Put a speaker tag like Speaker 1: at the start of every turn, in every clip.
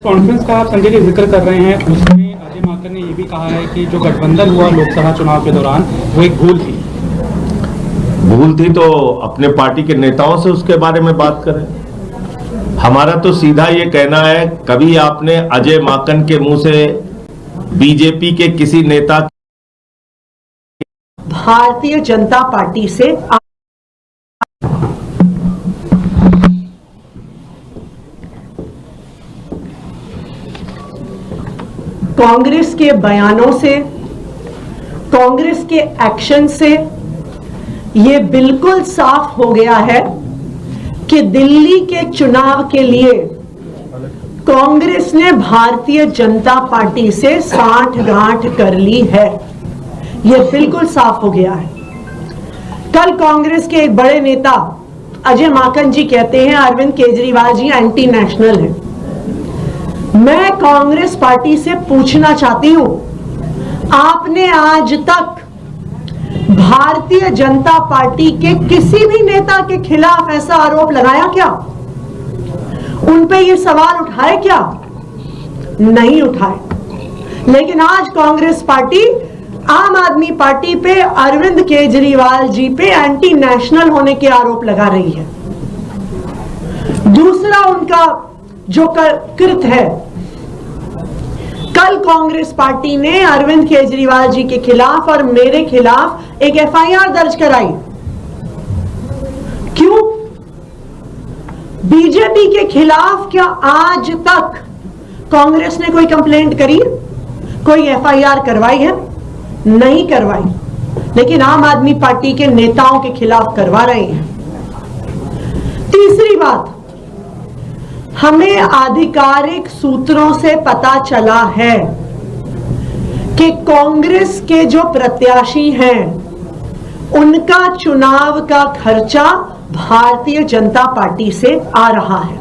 Speaker 1: Conference का आप संजय जी जिक्र कर रहे हैं, उसमें अजय माकन ने ये भी कहा है कि जो गठबंधन हुआ लोकसभा चुनाव के दौरान वो एक भूल थी
Speaker 2: तो अपने पार्टी के नेताओं से उसके बारे में बात करें। हमारा तो सीधा ये कहना है, कभी आपने अजय माकन के मुंह से बीजेपी के किसी नेता
Speaker 3: भारतीय जनता पार्टी से कांग्रेस के बयानों से, कांग्रेस के एक्शन से ये बिल्कुल साफ हो गया है कि दिल्ली के चुनाव के लिए कांग्रेस ने भारतीय जनता पार्टी से सांठगांठ कर ली है। यह बिल्कुल साफ हो गया है। कल कांग्रेस के एक बड़े नेता अजय माकन जी कहते हैं अरविंद केजरीवाल जी एंटी नेशनल है। मैं कांग्रेस पार्टी से पूछना चाहती हूं, आपने आज तक भारतीय जनता पार्टी के किसी भी नेता के खिलाफ ऐसा आरोप लगाया क्या? उन पे ये सवाल उठाए क्या? नहीं उठाए। लेकिन आज कांग्रेस पार्टी आम आदमी पार्टी पे, अरविंद केजरीवाल जी पे एंटी नेशनल होने के आरोप लगा रही है। दूसरा उनका जो कृत है, कल कांग्रेस पार्टी ने अरविंद केजरीवाल जी के खिलाफ और मेरे खिलाफ एक एफआईआर दर्ज कराई। क्यों? बीजेपी के खिलाफ क्या आज तक कांग्रेस ने कोई कंप्लेंट करी, कोई एफआईआर करवाई है? नहीं करवाई। लेकिन आम आदमी पार्टी के नेताओं के खिलाफ करवा रहे हैं। तीसरी बात, हमें आधिकारिक सूत्रों से पता चला है कि कांग्रेस के जो प्रत्याशी हैं उनका चुनाव का खर्चा भारतीय जनता पार्टी से आ रहा है।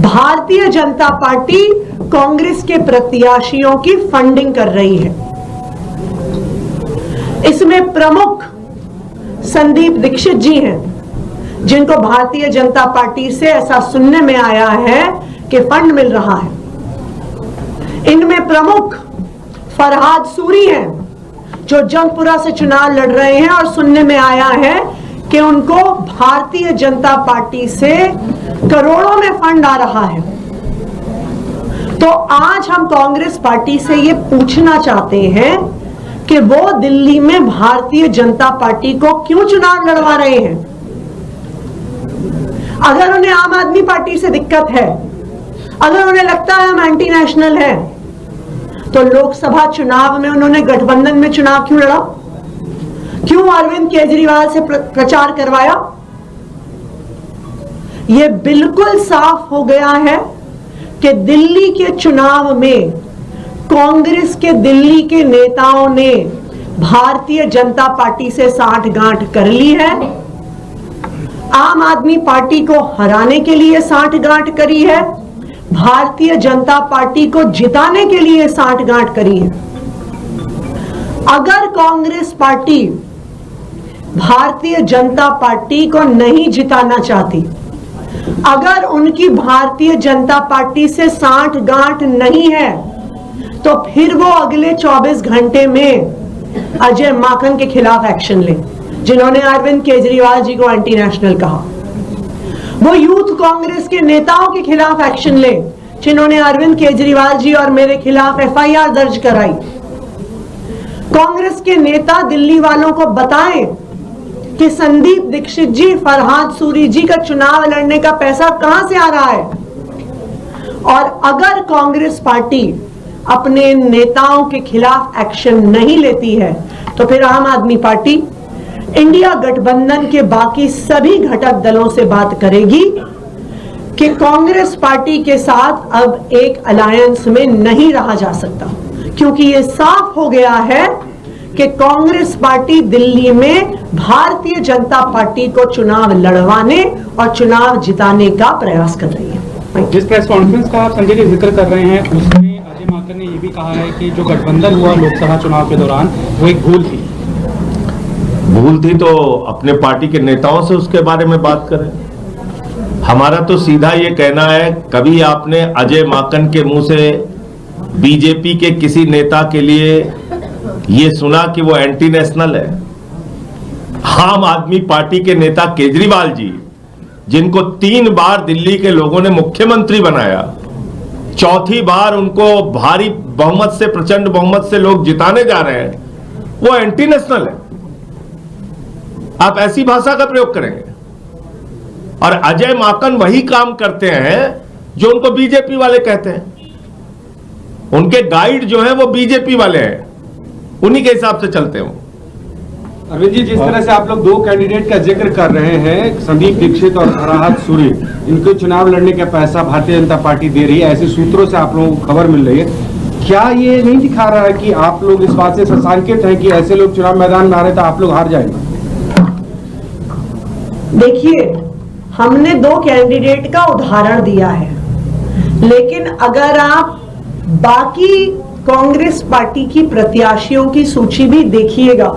Speaker 3: भारतीय जनता पार्टी कांग्रेस के प्रत्याशियों की फंडिंग कर रही है। इसमें प्रमुख संदीप दीक्षित जी हैं, जिनको भारतीय जनता पार्टी से ऐसा सुनने में आया है कि फंड मिल रहा है। इनमें प्रमुख फरहाद सूरी हैं, जो जंगपुरा से चुनाव लड़ रहे हैं और सुनने में आया है कि उनको भारतीय जनता पार्टी से करोड़ों में फंड आ रहा है। तो आज हम कांग्रेस पार्टी से ये पूछना चाहते हैं कि वो दिल्ली में भारतीय जनता पार्टी को क्यों चुनाव लड़वा रहे हैं? अगर उन्हें आम आदमी पार्टी से दिक्कत है, अगर उन्हें लगता है हम एंटी नेशनल है, तो लोकसभा चुनाव में उन्होंने गठबंधन में चुनाव क्यों लड़ा? क्यों अरविंद केजरीवाल से प्रचार करवाया? यह बिल्कुल साफ हो गया है कि दिल्ली के चुनाव में कांग्रेस के दिल्ली के नेताओं ने भारतीय जनता पार्टी से सांठगांठ कर ली है। आम आदमी पार्टी को हराने के लिए सांठगांठ करी है, भारतीय जनता पार्टी को जिताने के लिए सांठगांठ करी है। अगर कांग्रेस पार्टी भारतीय जनता पार्टी को नहीं जिताना चाहती, अगर उनकी भारतीय जनता पार्टी से सांठगांठ नहीं है, तो फिर वो अगले 24 घंटे में अजय माकन के खिलाफ एक्शन ले, जिन्होंने अरविंद केजरीवाल जी को एंटी नेशनल कहा। वो यूथ कांग्रेस के नेताओं के खिलाफ एक्शन ले, जिन्होंने अरविंद केजरीवाल जी और मेरे खिलाफ एफआईआर दर्ज कराई। कांग्रेस के नेता दिल्ली वालों को बताएं कि संदीप दीक्षित जी, फरहाद सूरी जी का चुनाव लड़ने का पैसा कहां से आ रहा है। और अगर कांग्रेस पार्टी अपने नेताओं के खिलाफ एक्शन नहीं लेती है, तो फिर आम आदमी पार्टी इंडिया गठबंधन के बाकी सभी घटक दलों से बात करेगी कि कांग्रेस पार्टी के साथ अब एक अलायंस में नहीं रहा जा सकता, क्योंकि यह साफ हो गया है कि कांग्रेस पार्टी दिल्ली में भारतीय जनता पार्टी को चुनाव लड़वाने और चुनाव जिताने का प्रयास कर रही है।
Speaker 1: जिस प्रेस कॉन्फ्रेंस का आप संजय जी जिक्र कर रहे हैं, उसमें अजय माकन ने ये भी कहा है कि जो गठबंधन हुआ लोकसभा चुनाव के दौरान वो एक भूल थी
Speaker 2: तो अपने पार्टी के नेताओं से उसके बारे में बात करें। हमारा तो सीधा ये कहना है, कभी आपने अजय माकन के मुंह से बीजेपी के किसी नेता के लिए ये सुना कि वो एंटी नेशनल है? आम आदमी पार्टी के नेता केजरीवाल जी, जिनको 3 बार दिल्ली के लोगों ने मुख्यमंत्री बनाया, चौथी बार उनको भारी बहुमत से, प्रचंड बहुमत से लोग जिताने जा रहे हैं, वो एंटी नेशनल है? आप ऐसी भाषा का प्रयोग करेंगे? और अजय माकन वही काम करते हैं जो उनको बीजेपी वाले कहते हैं। उनके गाइड जो है वो बीजेपी वाले हैं, उन्हीं के हिसाब से चलते हैं।
Speaker 4: अरविंद जी, जिस तरह से आप लोग 2 कैंडिडेट का जिक्र कर रहे हैं, संदीप दीक्षित और फराहत सूरी, इनको चुनाव लड़ने का पैसा भारतीय जनता पार्टी दे रही है, ऐसे सूत्रों से आप लोगों को खबर मिल रही है। क्या ये नहीं दिखा रहा है कि आप लोग इस बात से सशंकित हैं कि ऐसे लोग चुनाव मैदान में आ रहे तो आप लोग हार जाएंगे?
Speaker 3: देखिए, हमने 2 कैंडिडेट का उदाहरण दिया है, लेकिन अगर आप बाकी कांग्रेस पार्टी की प्रत्याशियों की सूची भी देखिएगा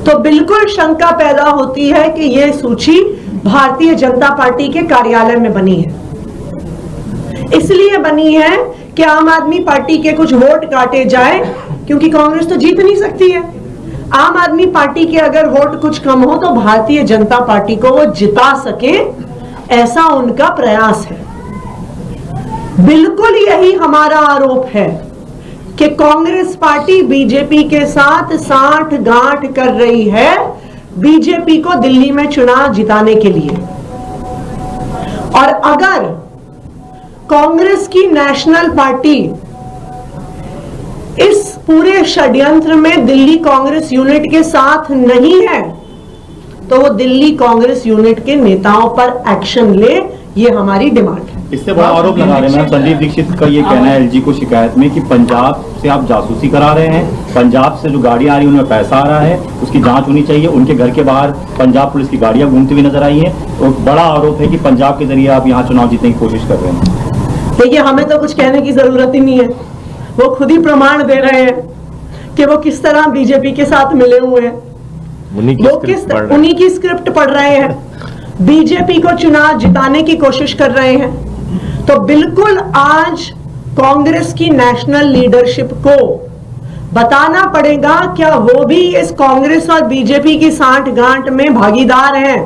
Speaker 3: तो बिल्कुल शंका पैदा होती है कि यह सूची भारतीय जनता पार्टी के कार्यालय में बनी है। इसलिए बनी है कि आम आदमी पार्टी के कुछ वोट काटे जाए, क्योंकि कांग्रेस तो जीत नहीं सकती है। आम आदमी पार्टी के अगर वोट कुछ कम हो तो भारतीय जनता पार्टी को वो जिता सके, ऐसा उनका प्रयास है। बिल्कुल यही हमारा आरोप है कि कांग्रेस पार्टी बीजेपी के साथ साठ गांठ कर रही है बीजेपी को दिल्ली में चुनाव जिताने के लिए। और अगर कांग्रेस की नेशनल पार्टी इस पूरे षड्यंत्र में दिल्ली कांग्रेस यूनिट के साथ नहीं है तो वो दिल्ली कांग्रेस यूनिट के नेताओं पर एक्शन ले, ये हमारी डिमांड है।
Speaker 5: इससे बड़ा आरोप लगा रहे हैं संदीप दीक्षित का ये कहना है एलजी को शिकायत में कि पंजाब से आप जासूसी करा रहे हैं, पंजाब से जो गाड़ियां आ रही है उनमें पैसा आ रहा है, उसकी जांच होनी चाहिए। उनके घर के बाहर पंजाब पुलिस की गाड़ियां घूमती हुई नजर आई है। तो बड़ा आरोप है कि पंजाब के जरिए आप यहाँ चुनाव जीतने की कोशिश कर रहे हैं।
Speaker 3: देखिए, हमें तो कुछ कहने की जरूरत ही नहीं है, वो खुद ही प्रमाण दे रहे हैं कि वो किस तरह बीजेपी के साथ मिले हुए हैं, वो उन्हीं की स्क्रिप्ट पढ़ रहे हैं, बीजेपी को चुनाव जिताने की कोशिश कर रहे हैं। तो बिल्कुल आज कांग्रेस की नेशनल लीडरशिप को बताना पड़ेगा क्या वो भी इस कांग्रेस और बीजेपी की सांठ गांठ में भागीदार हैं।